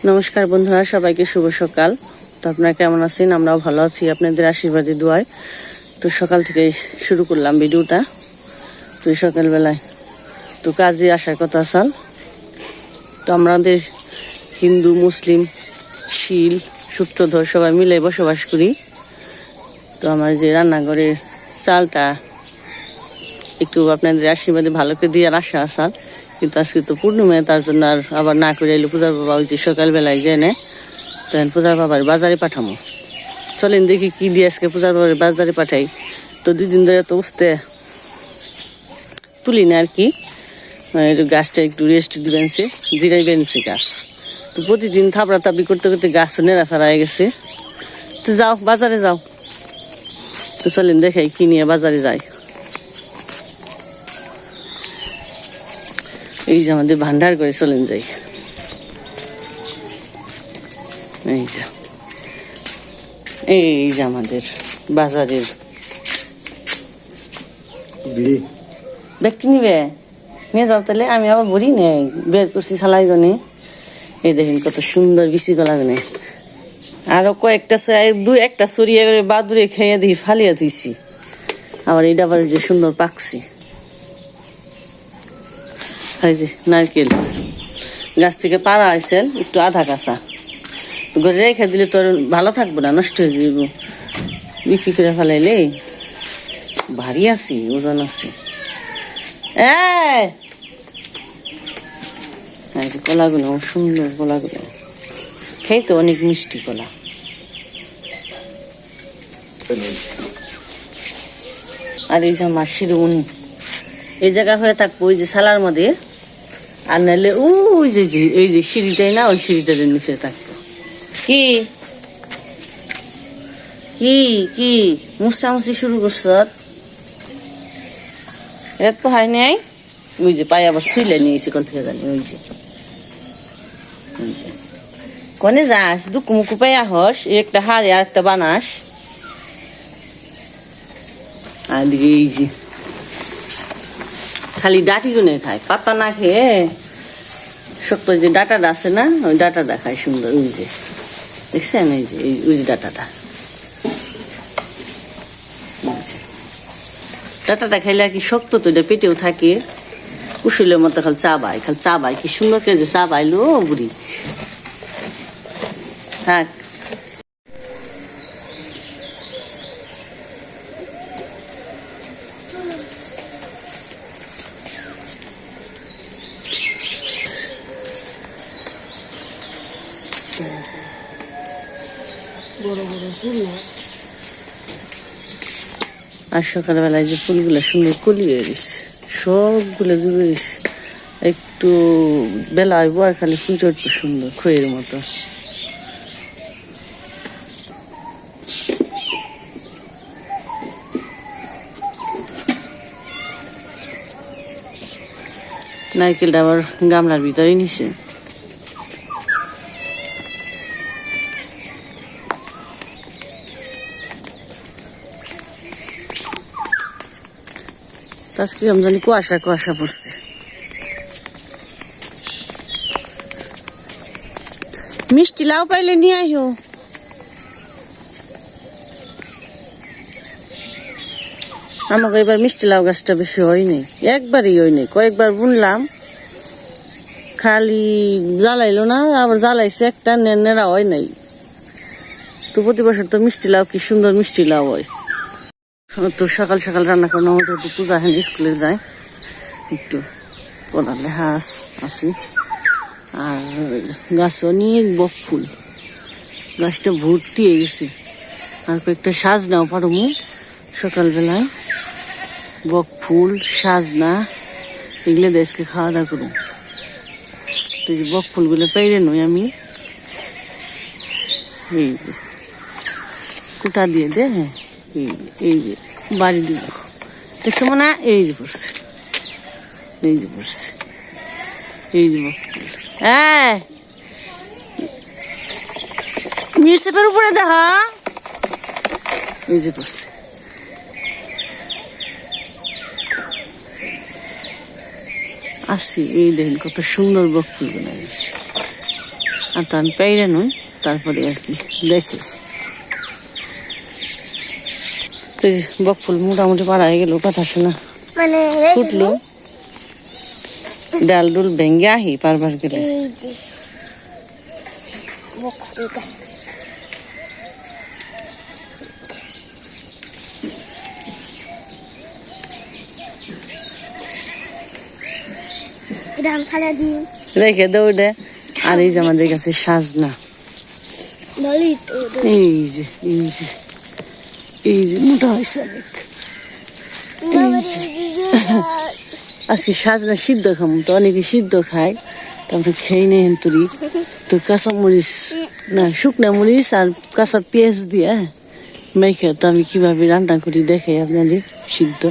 নমস্কার বন্ধুরা, সবাইকে শুভ সকাল। তো আপনারা কেমন আছেন? আমরাও ভালো আছি আপনাদের আশীর্বাদে দোয়ায়। তো সকাল থেকে শুরু করলাম ভিডিওটা। তো সকালবেলায় তো কাজে আসার কথা আসাল। তো আমাদের হিন্দু মুসলিম শীল সূত্রধর সবাই মিলে বসবাস করি। তো আমার যে রান্নাঘরের চালটা একটু আপনাদের আশীর্বাদে ভালো করে দিয়ে আসা আসাল, কিন্তু আজকে তো পূর্ণিমায়, তার জন্য আর আবার না করে এলো পূজার বাবা ওই যে সকালবেলায় জেনে তখন পূজার বাবার বাজারে পাঠামো। চলেন দেখি কি দিয়ে আজকে পূজার বাবার বাজারে পাঠাই। তো 2 দিন ধরে তো উঠতে তুলি না আর কি, গাছটা একটু রেস্ট দিবেনছে, জিরাই বেনছে গাছ। তো প্রতিদিন থাবড়া তাবড়ি করতে করতে গাছ নেড়া ফেরা হয়ে গেছে। তো যাও বাজারে যাও। তো চলেন দেখাই কি নিয়ে বাজারে যাই। এই যে আমাদের ভান্ডার করে চলেন যাই। এই যে আমাদের বাজারের দেখতে নিবে নিয়ে যাও তাহলে। আমি আবার বড়ি নেই বের করছি সালাই গনে। এই দেখেন কত সুন্দর বিচি কলা গনে। আরো কয়েকটা একটা সরিয়ে করে বাদুরে খেয়ে দেখি ফালিয়ে দিয়েছি। আবার এটা আবার যে সুন্দর পাকছি। এই যে নারকেল গাছ থেকে পাড়া আইসেন একটু আধা কাঁচা, ঘরে রেখে দিলে তো আর ভালো থাকবো না, নষ্ট হয়ে যাব। বিক্রি করে ফেলাইলে ভারী আছি, ওজন আছে। কলাগুলো সুন্দর, কলাগুলো খেতে অনেক মিষ্টি কলা। আর এই যে আমার শিরোমণি এই জায়গা হয়ে থাকবো ওই যে সালার মধ্যে, আর নাহলে ওই যে এই যে সিঁড়িটাই না, ওই সিঁড়িটার নিচে থাকতো। কি কি কি মুছামুছি শুরু করছ? এক তো হয় নাই। ওই যে পায়ে আবার শুইলে নিয়েছি কোন থেকে জানি। ওই যে কনে যাস দুকু মুকু পাইয়া হস, একটা হারে আর একটা বানাস। আর এই যে খালি ডাটি গুনে খায়, পাতা না খেয়ে শক্ত যে ডাটাটা আছে না, ওই ডাটাটা খায় সুন্দর। ওই যে দেখছেন, এই যে ওই যে ডাটাটা খাইলে আর কি শক্ত, তো এটা পেটেও থাকে। কুশুলের মতো খালি চা বাই কি সুন্দর করে যে চা বাইলো বুড়ি। থাক বড় বড় ফুল। আর সকালবেলায় যে ফুলগুলো সুন্দর কলি হয়ে গেছে, সবগুলো জুড়ে গেছে। একটু বেলা হইব আর খালি ফুল চড়তে সুন্দর খয়ের মতো। নারকেলটা আবার গামলার ভিতরে নিছে। আজকে আমি জানি কুয়াশা কুয়াশা পড়ছে। মিষ্টি লাউ পাইলে নিয়ে আইও। আমাকে এবার মিষ্টি লাউ গাছটা বেশি হয়নি, একবারই হয়নি। কয়েকবার বুনলাম, খালি জ্বালাইলো না, আবার জ্বালাইছে একটা, নেড়া হয় নাই। তো প্রতি বছর তো মিষ্টি লাউ কি সুন্দর মিষ্টি লাউ হয়। তো সকাল সকাল রান্না করানো হতো, পূজা হেন স্কুলে যায়, একটু পড়ালে হাঁস আসি। আর গাছে অনেক বক ফুল, গাছটা ভর্তি হয়ে গেছে। আর কয়েকটা সাজনাও পারমু সকালবেলায়। বক ফুল সাজনা এগুলো দেশকে খাওয়া দাওয়া করুন। তো এই বক ফুলগুলো পেরে নই আমি, এই যে কুটা দিয়ে দে। হ্যাঁ এই যে বাড়ি দিয়ে দেখছো না, এই যে পড়ছে, এই যে পড়ছে, এই যে বক ফুল। হ্যাঁ মিরসেপের উপরে দেখা, এই যে পড়ছে। আসি এই দেখেন কত সুন্দর বক ফুল বানা গেছে। আর তো আমি পেরে নই, তারপরে আর কি দেখি। বকফুল মোটামুটি পাড়া হয়ে গেল, কথা শোনা ফুটলো, ডাল ডুল ভেঙ্গে আহি পারবার গেলে। রেখে দৌড়ে। আর এই যে আমাদের কাছে সাজনা, এই যে এই যে এই যে মোটা হয়েছে অনেক। আজকে সাজনা সিদ্ধ খাম, তো অনেকে সিদ্ধ খায়, তো আমরা খেয়ে নেই তুরি। তো কাঁচা মরিচ না শুকনা মরিচ আর কাঁচা পেঁয়াজ দিয়ে মেখে তো আমি কিভাবে রান্না করি দেখাই আপনাদের। সিদ্ধ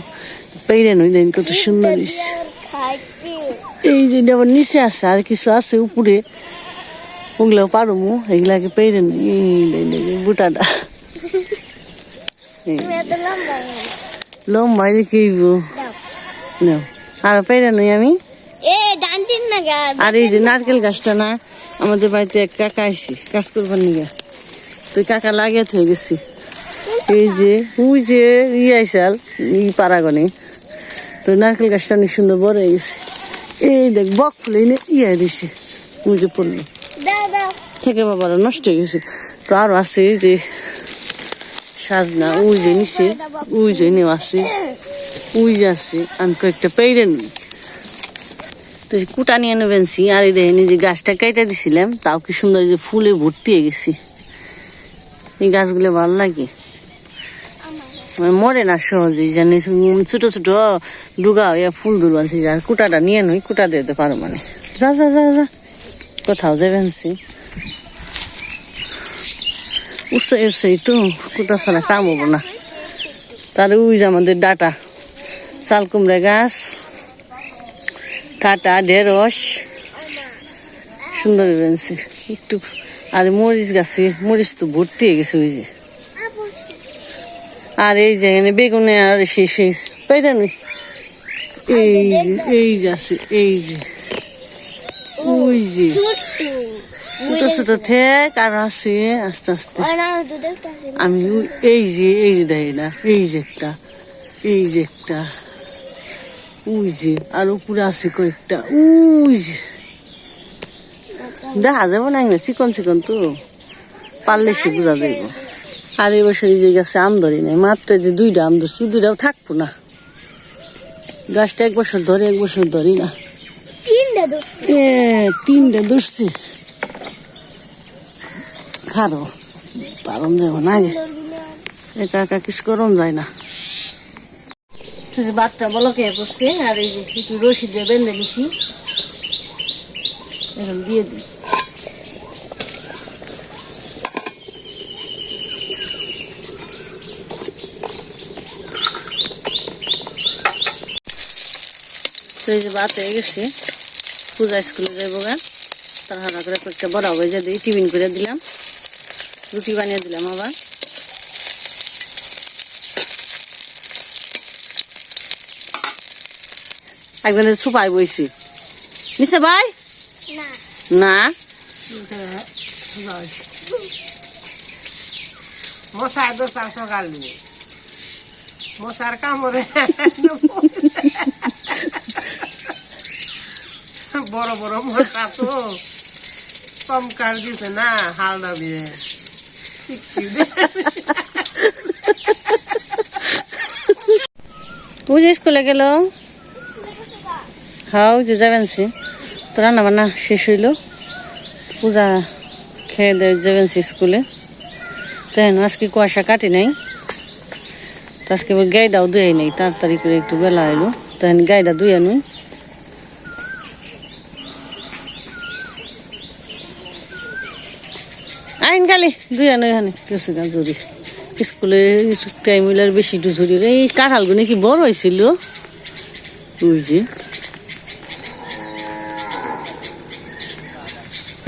পেরে নই দেন কত সুন্দর। এই যে আবার নিচে আছে আর কিছু আছে উপরে, ওগুলো পারমু, এগুলাকে পেরে নই। বুটাটা লম্বা কি আর পেরে নই আমি। আর এই যে নারকেল গাছটা না, আমাদের বাড়িতে এক কাকা আইসি কাজ করবার নিয়ে, তো কাকা লাগিয়ে হয়ে গেছি। এই যে ওই যে আইসাল পাড়াগনে, তো নারকেল গাছটা অনেক সুন্দর বড় হয়ে গেছে। এই দেখ বক ফুলে দিছে, ওই যে পড়লো থেকে বাবার নষ্ট হয়ে গেছে। তো আরো আছে যে সাজনা, ওই যে নিচে ওই যে নেওয়া আছে, ওই যে আছে। আমি কয়েকটা পেরে নিই, তো কুটা নিয়ে নেবেনছি। আর এই দেখেন যে গাছটা কেটে দিছিলাম, তাও কি সুন্দর যে ফুলে ভর্তি হয়ে গেছি। এই গাছগুলো ভালো লাগে, মরে না সহজে, জানি ছোট ছোট ডুগা হইয়া ফুল ধরবানছি। যার কুটাটা নিয়ে নই, কুটা দিতে পারো মানে। যা যা যা যা কোথাও যাবেনছি, উৎসাহ উৎসাহ তো কুটা ছাড়া কাম হবো না। তার ওই যে আমাদের ডাটা চাল কুমড়া গাছ, কাটা ঢেঁড়স সুন্দর বেঞ্চি একটু। আর মরিচ গাছে মরিচ তো ভর্তি হয়ে গেছে ওই যে। আর এই যে এখানে বেগুনে আর শেষ হয়েছে পেরে নই। এই যে আছে, এই যে ওই যে ছোট ছোট ঠেক আর আছে আস্তে আস্তে। আমি এই যে দেখি না, এই যে একটা, এই যে একটা, ওই যে আর উপরে আছে কয়েকটা, ওই যে দেখা যাবো না, চিকন চিকন তো পারলে সে বোঝা যাইব। আর এই বছর যে গাছে আম ধরি নাই, মাত্র যে দুইটা আম ধরছি, দুইটাও থাকবো না। গাছটা এক বছর ধরে এক বছর ধরি না, তিনটা ধরছি। খারো পারম যাব না, একা একা কিছু করম যায় না। বাচ্চা বলো কে পড়ছে। আর এই যে একটু রশি দিয়ে বেঁধে নিছি, এখন দিয়ে দিই। এই যে ভাত হয়ে গেছে, পূজা স্কুলে যাইব গান, তাড়াহুড়া করে কয়েকটা বড় হয়ে যা দিই, টিফিন করে দিলাম, রুটি বানিয়ে দিলাম। আবার একজনের সুপাই বইছি নিচে ভাই না মশার দোষা সকাল নিয়ে মশার কামড়ে বড় বড় মশা তো চমকার দিছে না, হাল দাবিয়ে পূজা স্কুলে গেল। হ্যাঁ যে যাবেন সে, তো রান্না বান্না শেষ হইল, পূজা খেয়ে দিয়ে যাবেন স্কুলে। তো আজকে কুয়াশা কাটি নাই, তো আজকে গাইডাও ধুয়ে নেই, তাড়াতাড়ি করে একটু বেলা এলো, তো গাইডা ধুয়ে নুই। আইন গালি ধুয়ে নই, এখানে কিছু গাছ জরি স্কুলে টাইম হইলে আর বেশি একটু জরি। এই কাঁঠালগুলো কি বড় হয়েছিল, ওই যে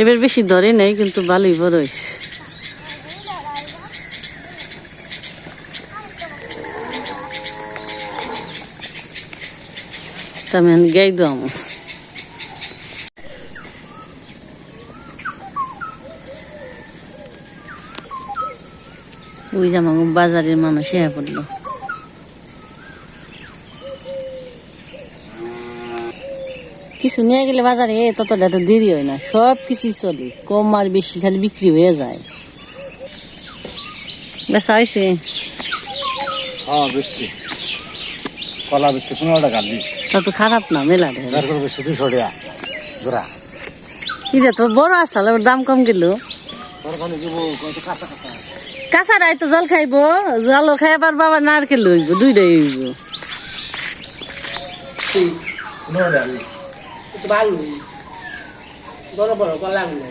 এবার বেশি ধরে নাই, কিন্তু ভালোই বড় হয়েছে। আমি গাই দাম ওই যে আমাকে বাজারের মানুষ ইয়া পড়লো। কিছু নিয়ে গেলে বাজারে ততটা তো দেরি হয় না, সব কিছুই চলে, কম আর বেশি খালি বিক্রি হয়ে যায়। বেচা হয়েছে? হ্যাঁ বেশি কলা বেশি 15 টাকা দিস। তা তো খারাপ না, মেলা দেখা তারপর বেশি 200 টাকা জোড়া। এটা তো বড় আসলে দাম কম গেল। তরকারি দিব কত কাঁচা কাঁচা। কাঁচারাই তো জল খাইবো, জল খাই আবার বাবা নারকেল হইব, দুইটাই হইব। 15 টাকা দিস। একটু ভালো বড় বড় কলা গুলো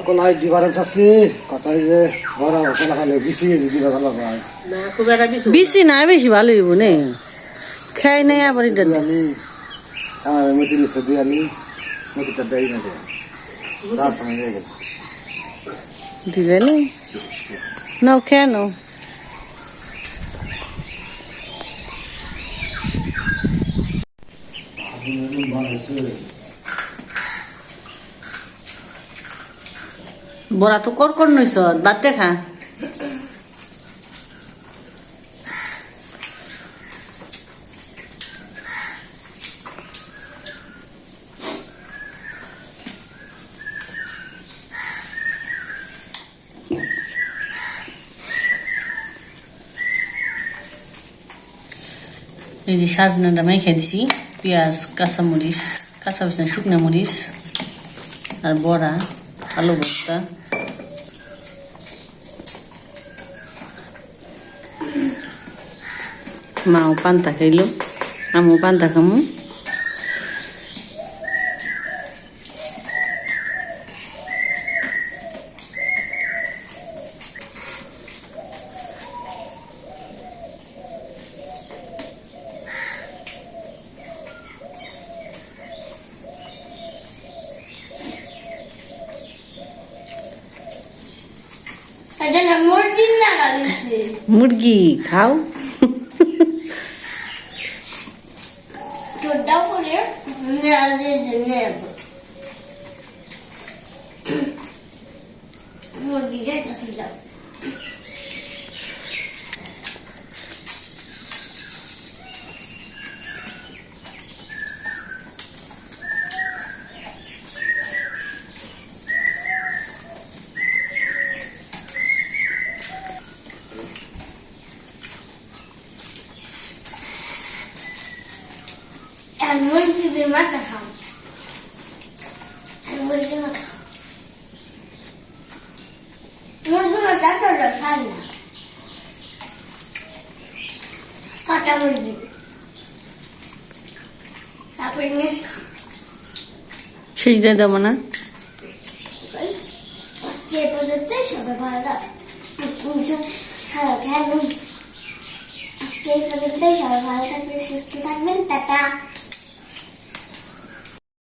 কলাই ডিফারেন্স আছে, কথাই যে বড় কলা খালে বেশি দিবা ভালো হয় না, খুব একটা কিছু বেশি না, বেশি ভালো হইব নে, খাই নাই আবার এটা আমি মেথি লিখে দিই, আমি মেথিটা দেই না দেয় তার সঙ্গে নিয়ে গেছে দিবে নি নাও, খেয়ে নাও। বড়া তো কর নইছ, বাদ খা। এই যে সাজনাটা মেখে দিছি, পেঁয়াজ, কাঁচামরিচ, কাঁচা বেসন, শুকনো মরিচ আর বড়া, আলু ভর্তা। মাও পান্তা খাইলো, আমিও পান্তা খামু। মুরগি খাও। মুরগি খাইতেছিলাম। আর মুরগিদের মাথা খাও, আর মুরগির মাথা খাও। মুরগির মাথা সরল খাই না, কাটা মুরগি। তারপরে মিস খাও। শেষ দিয়ে দেবো না? আজকে এ পর্যন্ত, সবাই ভালো থাকবেন। আজকে এই পর্যন্ত, সবাই ভালো থাকবেন, সুস্থ থাকবেন, টাটা।